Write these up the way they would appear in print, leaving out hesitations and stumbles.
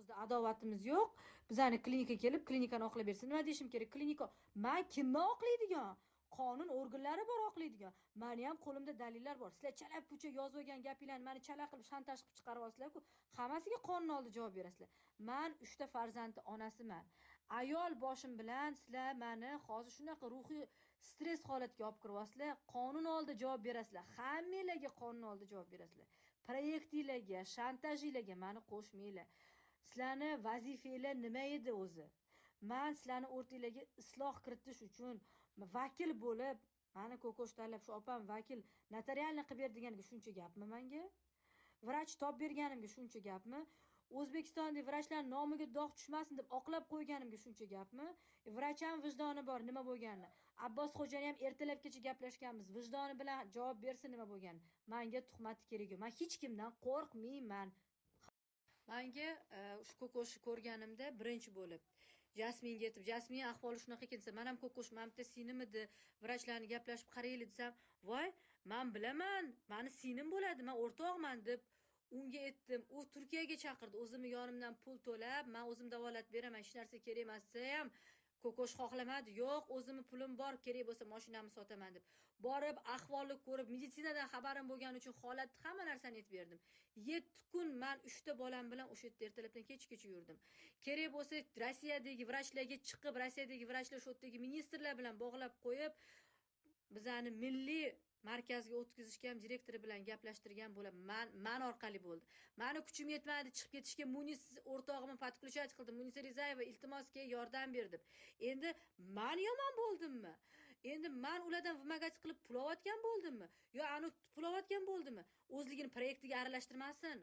19'da adovatimiz yo'q. Bizani klinikaga kelib, klinikani oqlab bersin. Nima deyishim kerak? Klinika men kimni oqlaydigan? Qonun organlari bor oqlaydigan. Meni ham qo'limda dalillar bor. Sizlar chala-pucha yozib olgan gapinglarni meni chala qilib shantaj qilib chiqaryapsizlar-ku. Hammasiga qonun oldida javob berasizlar. Men 3 ta farzandning onasiman. Ayol boshim bilan sizlar meni hozir shunaqa ruhiy stress holatiga olib kiryapsizlar. Qonun oldida javob berasizlar. Hammalarga qonun oldida javob berasizlar. Proyektinglarga, shantajinglarga meni qo'shmanglar. Sizlarni vazifanglar nima edi o'zi? Men sizlarni o'rtanglarga isloh kiritish uchun vakil bo'lib, mani ko'kosh tanlab shu opam vakil notarialni qilib ber deganiga shuncha gapmi menga? Vrach top berganimga shuncha gapmi? O'zbekistonda vrachlar nomiga dog' tushmasin deb oqlab qo'yganimga shuncha gapmi? Vrach ham vijdoni bor nima bo'lganini. Abbos xo'jani ham ertalabgacha gaplashganmiz. Vijdoni bilan javob bersin nima bo'lganini. Menga tuhmat kerak yo'q. Men hech kimdan qo'rqmayman. Menga shu ko'koshni ko'rganimda birinchi bo'lib Jasminga aytib, Jasmin ahvoli shunaqa ekan desa, men ham ko'kosh mamta singlim edi, vrachlarni gaplashib qaraylik desam, voy, men bilaman, meni singlim bo'ladi, men o'rtoqman deb unga aytdim. U Turkiyaga chaqirdi, o'zimni yonimdan pul to'lab, men o'zim davolatib beraman, hech narsa kerak emas desa ham ko'kosh xohlamadi. Yo'q, o'zimni pulim bor, kerak bo'lsa mashinamni sotaman deb. Borib, ahvolni ko'rib, meditsinadan xabarim bo'lgani uchun holatni hamma narsani aytib berdim. 7 kun men 3 ta bolam bilan o'sha yerda ertalabdan kechgacha yurdim. Kerak bo'lsa Rossiyadagi vrachlarga chiqib, Rossiyadagi vrachlar shu yerdagi ministrlar bilan bog'lab qo'yib, bizani milliy markazga o'tkazishga ham direktori bilan gaplashtirgan bo'lib, men orqali bo'ldi. Meni kuchim yetmadi chiqib ketishga. Munis o'rtog'imni podключать qildim. Munisa Rizayeva iltimosga yordam berdi. Endi men yomon bo'ldimmi? Endi men ulardan vымогать qilib pul olayotgan bo'ldimmi? Yo, anu pul olayotgan bo'ldimmi? O'zligini proyektiga aralashtirmasin.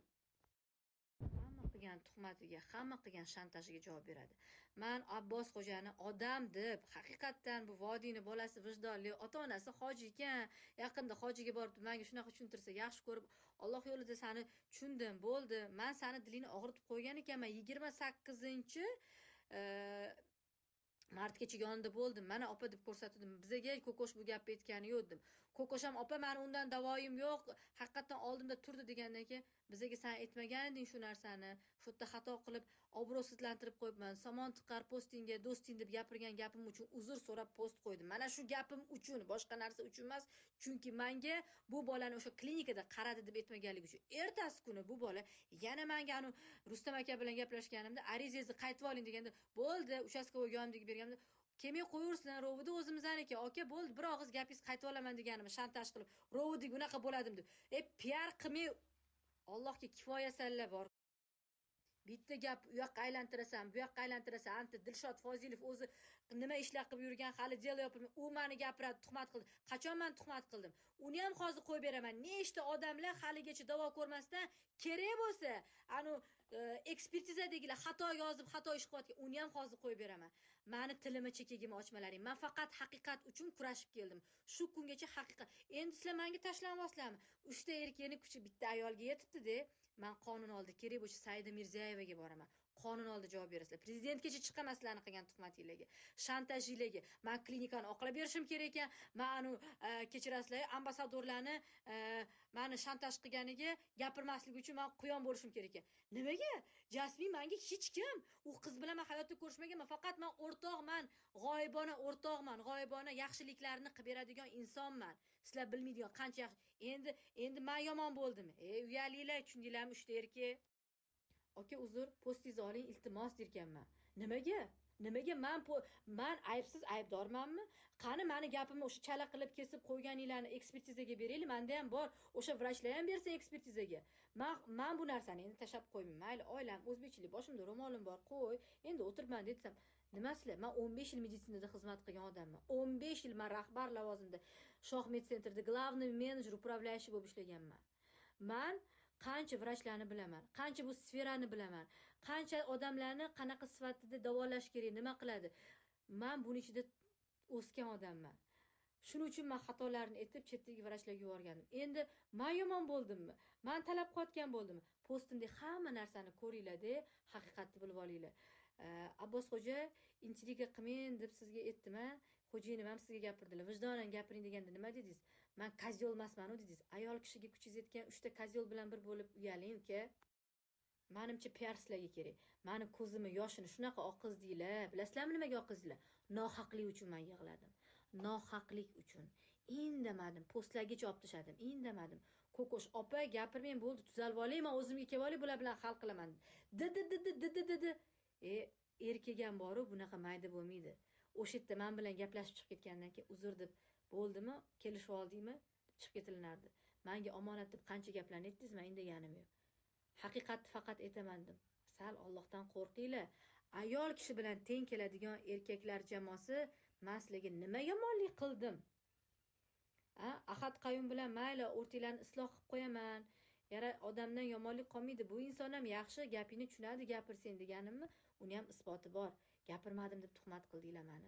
Hamma qilgan tuhmatiga, hamma qilgan shantajiga javob beradi. Men Abbos xo'jani odam deb, haqiqatdan bu vodiyni bolasi vijdonli, ota-onasi hoji ekan, yaqinda hojiga borib menga shunaqa tushuntirsa, yaxshi ko'rib, Alloh yo'lida seni tushundim, bo'ldi. Men seni dilingni og'ritib qo'ygan ekanman. 28 martgacha yonida bo'ldim. Mana opa deb ko'rsatdim. Bizaga ko'kosh bu gapni aytgani yo'q dedim. Ko'kosh ham opa, meni undan davoyim yo'q, haqiqatdan oldimda turdi degandan keyin bizaga sen aytmagan eding shu narsani. Shu yerda xato qilib obro'sizlantirib qo'yibman. Somon tiqar postingga do'sting deb gapirgan gapim uchun uzr so'rab post qo'ydim. Mana shu gapim uchun, boshqa narsa uchun emas. Chunki menga bu bolani o'sha klinikada qaradi deb aytmaganligi uchun. Ertasi kuni bu bola yana menga anu Rustam aka bilan gaplashganimda arizangizni qaytib oling deganda, bo'ldi, uchastkovoy yonimga berganimda, kelmay qo'yaversin, rovida o'zimizdan ekan. Aka, bo'ldi, bir og'iz gapingizni qaytib olaman deganimni shantaj qilib, rovidik unaqa bo'ladim deb. PR qilmay Allohga kifoya salla bor. Bitta gap u yoqqa aylantirasan, bu yoqqa aylantirasan. Anta Dilshod Fozilov o'zi nima ishlar qilib yurgan, hali delo yopilmay, u meni gapiradi, tuhmat qildi. Qachon men tuhmat qildim? Uni ham hozir qo'yib beraman. Nechta odamlar haligacha davo ko'rmasdan kerak bo'lsa, anu ekspertizadagilar xato yozib, xato ish qilyapti, uni ham hozir qo'yib beraman. Meni tilimi chekagimni ochmalaring. Men faqat haqiqat uchun kurashib keldim. Shu kungacha haqiqat. Endi sizlar menga tashlanyapsizlarmi? 3 ta erkakning kuchi bitta ayolga yetibdi-da. Men qonun oldida kerak bo'lsa Saida Mirziyoyevaga boraman. Qonun oldida javob berasizlar. Prezidentgacha chiqaman sizlarni qilgan tuhmatinglarga, shantajinglarga. Men klinikani oqlab berishim kerak ekan. Men anu kechirasizlar, ambasadorlarni meni shantaj qilganiga gapirmaslik uchun men quyon bo'lishim kerak ekan. Nimaga? Jasmin menga hech kim. U qiz bilan men hayotda ko'rishmaganman. Faqat men o'rtoqman, g'oyibona o'rtoqman, g'oyibona yaxshiliklarni qilib beradigan insonman. Sizlar bilmaydigan qancha yaxshi. Endi men yomon bo'ldimmi? Uyalinglar, tushundinglarmi 3 ta erkak? Aka, uzr, postingizni oling, iltimos derkanman. Nimaga? Nimaga men aybsiz aybdormanmi? Qani meni gapimni o'sha chala qilib kesib qo'yganinglarni ekspertizaga beraylik. Menda ham bor. O'sha vrachlar ham bersa ekspertizaga. Men bu narsani endi tashab qo'ymayman. Mayli, oilam o'zbekchilik, boshimda ro'molim bor, qo'y. Endi o'tiribman desam, nimasizlar? Men 15 yil meditsinada xizmat qilgan odamman. 15 yil men rahbar lavozimida Shoh Medcentrda главный menejer, управляющий bo'lib ishlaganman. Men qancha vrachlarni bilaman, qancha bu sferani bilaman, qancha odamlarni qanaqa sifatida davolash kerak, nima qiladi. Men buning ichida o'sgan odamman. Shuning uchun men xatolarni aytib chetdagi vrachlarga yuborgandim. Endi men yomon bo'ldimmi? Men talab qilayotgan bo'ldimmi? Postimda hamma narsani ko'ringlar-da, haqiqatni bilib olinglar. Abbos xo'ja intriga qilmang deb sizga aytdim-a. Xo'jayinim ham sizga gapirdilar. Vijdonan gapiring deganda nima dedingiz? Men kozyol emasman-ku dedingiz. Ayol kishiga kuchingiz yetgan 3 ta kozyol bilan bir bo'lib uyaling, uka. Menimcha PR sizlarga kerak. Mani ko'zimni yoshini shunaqa oqizdinglar. Bilasizlarmi nimaga oqizdinglar? Nohaqlik uchun men yig'ladim. Nohaqlik uchun. Indamadim, postlargacha olib tashladim. Indamadim. Ko'kosh opa gapirmang bo'ldi, tuzalib olay, men o'zimga kelib olay, bular bilan hal qilaman. Didi. Erkagam boru bunaqa mayda bo'lmaydi. O'sha yerda men bilan gaplashib chiqib ketgandan keyin uzr deb bo'ldimi, kelishib oldingmi, chiqib ketilinardi. Menga omonat deb qancha gaplarni aytdingiz, men indaganim yo'q. Haqiqatni faqat aytaman dedim. Sal Allohdan qo'rqinglar. Ayol kishi bilan teng keladigan erkaklar jamoasi men sizlarga nima yomonlik qildim? Ahad Qayum bilan mayli o'rtinglarni isloh qilib qo'yaman. Yara odamdan yomonlik qolmaydi. Bu inson ham yaxshi, gapingni tushunadi, gapirsang deganimni, uni ham isboti bor. Gapirmadim deb tuhmat qildinglar meni.